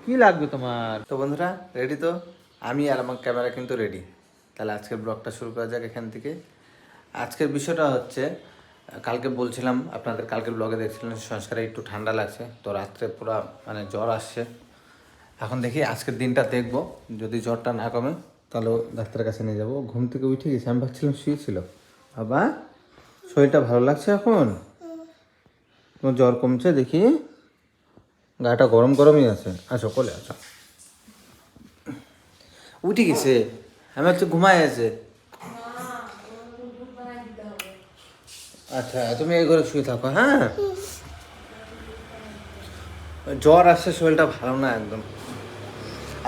কি লাগবে তোমার? তো বন্ধুরা রেডি তো? আমি আর আমার ক্যামেরা কিন্তু রেডি। তাহলে আজকের ব্লগটা শুরু করা যাক এখান থেকে। আজকের বিষয়টা হচ্ছে, কালকে বলছিলাম আপনাদের, কালকের ব্লগে দেখছিলেন সংস্কারে একটু ঠান্ডা লাগছে, তো রাত্রে পুরো মানে জ্বর আসছে। এখন দেখি আজকের দিনটা দেখবো, যদি জ্বরটা না কমে তাহলে ডাক্তারের কাছে নিয়ে যাবো। ঘুম থেকে উঠে গেছি, আমি ভাবছিলাম শুয়েছিল। বাবা শরীরটা ভালো লাগছে এখন? তোমার জ্বর কমছে দেখি, গাটা গরম গরমই আছে। আসো কোলে আসো। উঠে গেছে, আমি হচ্ছে ঘুমায় আছে। আচ্ছা তুমি এই ঘরে শুয়ে থাকো, হ্যাঁ? জ্বর আসছে, শরীরটা ভালো না একদম।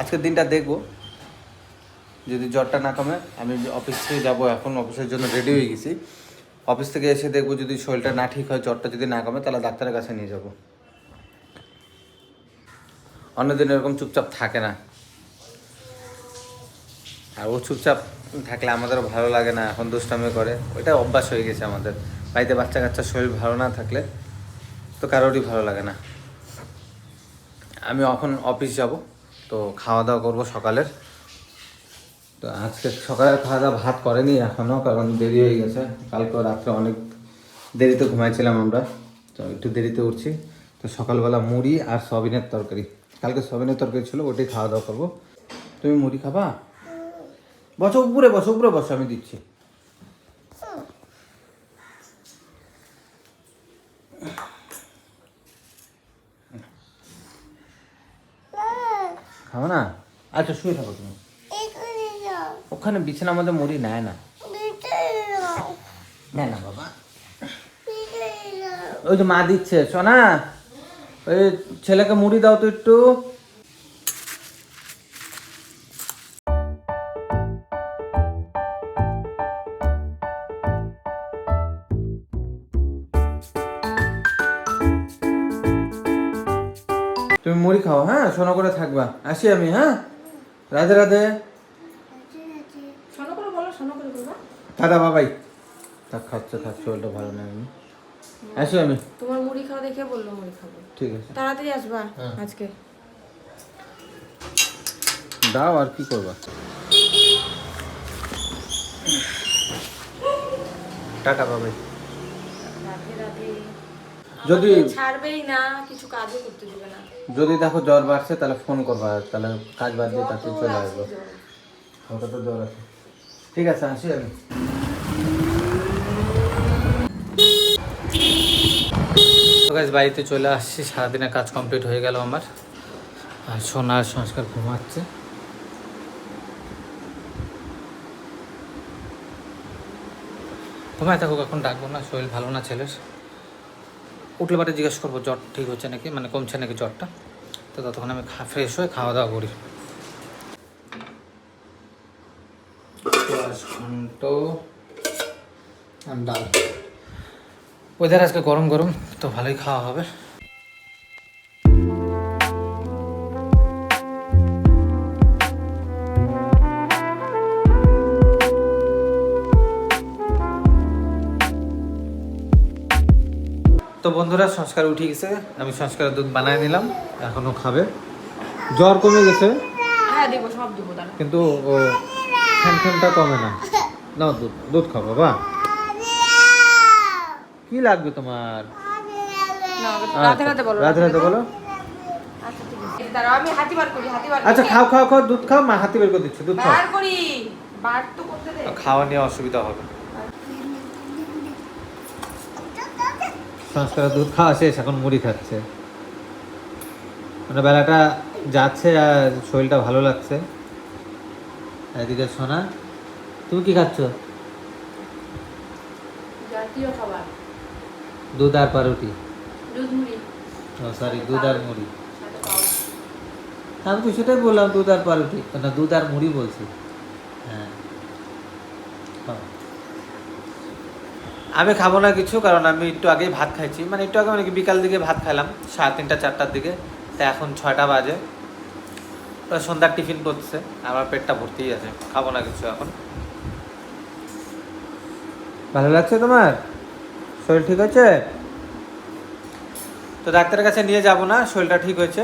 আজকের দিনটা দেখবো, যদি জ্বরটা না কমে আমি অফিস থেকে যাবো। এখন অফিসের জন্য রেডি হয়ে গেছি। অফিস থেকে এসে দেখবো যদি শরীরটা না ঠিক হয়, জ্বরটা যদি না কমে, তাহলে ডাক্তারের কাছে নিয়ে যাবো। অন্যদিন এরকম চুপচাপ থাকে না, আর ও চুপচাপ থাকলে আমাদেরও ভালো লাগে না, এখন দুষ্টামি করে। ওইটা অভ্যাস হয়ে গেছে আমাদের। বাড়িতে বাচ্চা কাচ্চার শরীর ভালো না থাকলে তো কারোরই ভালো লাগে না। আমি এখন অফিস যাব, তো খাওয়া দাওয়া করবো সকালের। তো আজকে সকালের খাওয়া দাওয়া ভাত করেনি এখনও, কারণ দেরি হয়ে গেছে। কালকে রাত্রে অনেক দেরিতে ঘুমাইছিলাম আমরা, তো একটু দেরিতে উঠছি। তো সকালবেলা মুড়ি আর সয়াবিনের তরকারি, কালকে সয়াবিনের তরকারি ছিল, ওটাই খাওয়া দাওয়া করবো। তুমি মুড়ি খাবা? বসো উপরে, বসো উপরে বসো, আমি দিচ্ছি। খাও না? আচ্ছা শুয়ে থাকো তুমি। ওখানে বিছানার মধ্যে মুড়ি নেয় না, নেয় না বাবা। ওই যে মা দিচ্ছে, সোনা ওই ছেলেকে মুড়ি দাও তো একটু। তুমি মুড়ি খাও, হ্যাঁ? সোনা করে থাকবা। আসি আমি, হ্যাঁ? রাধে রাধে। দাদা বাবাই থাক, খাচ্ছে থাক, শরীরটা ভালো নেই। আমি আসি আমি। তোমার মুড়ি খাওয়া দেখে বললো মুড়ি খাবো। ঠিক আছে, তাড়াতাড়ি আসবা হ্যাঁ। আজকে। দাও, আর কি করবা। টাটা বাবাই। রাধে রাধে। যদি ছাড়বেই না, কিছু কাজও করতে দিবে না। যদি দেখো জ্বর বাড়ছে তাহলে ফোন করবা, তাহলে কাজ বাদ দিয়ে তাতে চলে আসবো। ওটা তো জ্বর আছে। ঠিক আছে, আসি আমি। বাড়িতে চলে আসছি, সারাদিনের কাজ কমপ্লিট হয়ে গেল আমার। আর সোনার সংস্কার ঘুমাচ্ছে। ঘুমায় থাকুক, এখন ডাকবো না, শরীর ভালো না ছেলের। উঠলে বারে জিজ্ঞেস করবো জ্বর ঠিক হচ্ছে নাকি, মানে কমছে নাকি জ্বরটা। তো ততক্ষণ আমি ফ্রেশ হয়ে খাওয়া দাওয়া করি। ঘন্ট আর ডাল। ওয়েদার আজকে গরম গরম, তো ভালোই খাওয়া হবে। তো বন্ধুরা সংস্কার উঠে গেছে, আমি সংস্কারের দুধ বানায় নিলাম, এখনো খাবে। জ্বর কমে গেছে, হ্যাঁ দেবো, সব দেবো দাঁড়া। কিন্তু ও খ্যানখ্যানটা কমে না। নাও দুধ, দুধ খাও বাবা। কি লাগবে তোমার? রাধে রাধে বলো। রাধে রাধে বলো। আচ্ছা ঠিক আছে, দাঁড়াও আমি হাতি বার করি, হাতি বার করি। আচ্ছা খাও খাও খাও, দুধ খাও, মা হাতি বের করে দিচ্ছে, দুধ খাও। বার করি, বার তো করতে দে। খাওয়া নিয়ে অসুবিধা হবে। সংস্কার দুধ খাওয়া শেষ, এখন মুড়ি খাচ্ছে। মানে বেলাটা যাচ্ছে আর শরীরটা ভালো লাগছে। এদিকে সোনা, তুমি কি খাচ্ছ? জাতীয় খাবার, দুধ আর পাউরুটি। দুধ মুড়ি। ও সরি, দুধ আর মুড়ি। সাথে পাউরুটি। আমি তো সেটাই বললাম, দুধ আর পাউরুটি, না দুধ আর মুড়ি বলছি। হ্যাঁ খাও। আমি খাবো না কিছু, কারণ আমি একটু আগেই ভাত খাইছি, মানে একটু আগে, মানে কি বিকাল দিকে ভাত খাইলাম 3:30 4টার দিকে। তা এখন 6টা বাজে, সন্ধ্যার টিফিন করছে, আমার পেটটা ভর্তিই আছে, খাবো না কিছু এখন। ভালো লাগছে তোমার? শরীর ঠিক আছে? তো ডাক্তারের কাছে নিয়ে যাব না, শরীরটা ঠিক হয়েছে।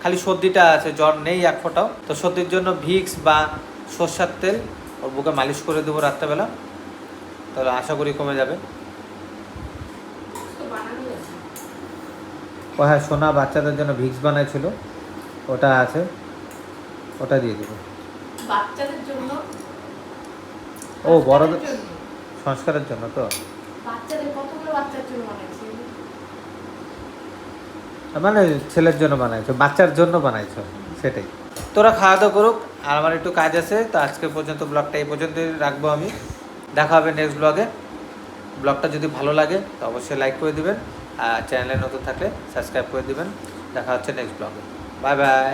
খালি সর্দিটা আছে, জ্বর নেই এক ফোঁটাও। তো সর্দির জন্য ভিক্স বা সর্ষার তেল ওর বুকে মালিশ করে দেবো রাত্রেবেলা, তাহলে আশা করি কমে যাবে। ও হ্যাঁ, সোনা বাচ্চাদের জন্য ভিক্স বানাইছিল, ওটা আছে, ওটা দিয়ে দেবো। বাচ্চাদের জন্য, ও বড়দের বাচ্চাদের জন্য। সংস্কারের জন্য তো, বাচ্চাদের কতগুলো বাচ্চার জন্য বানাইছে? মানে ছেলের জন্য বানাইছো, বাচ্চার জন্য বানাইছো, সেটাই। তোরা খাওয়া দাওয়া করুক, আর আমার একটু কাজ আছে। তো আজকে পর্যন্ত ব্লগটা এই পর্যন্তই রাখবো আমি। দেখা হবে নেক্সট ব্লগে। ব্লগটা যদি ভালো লাগে তো অবশ্যই লাইক করে দিবেন, আর চ্যানেলে নতুন থাকলে সাবস্ক্রাইব করে দিবেন। দেখা হচ্ছে নেক্সট ব্লগে। Bye bye.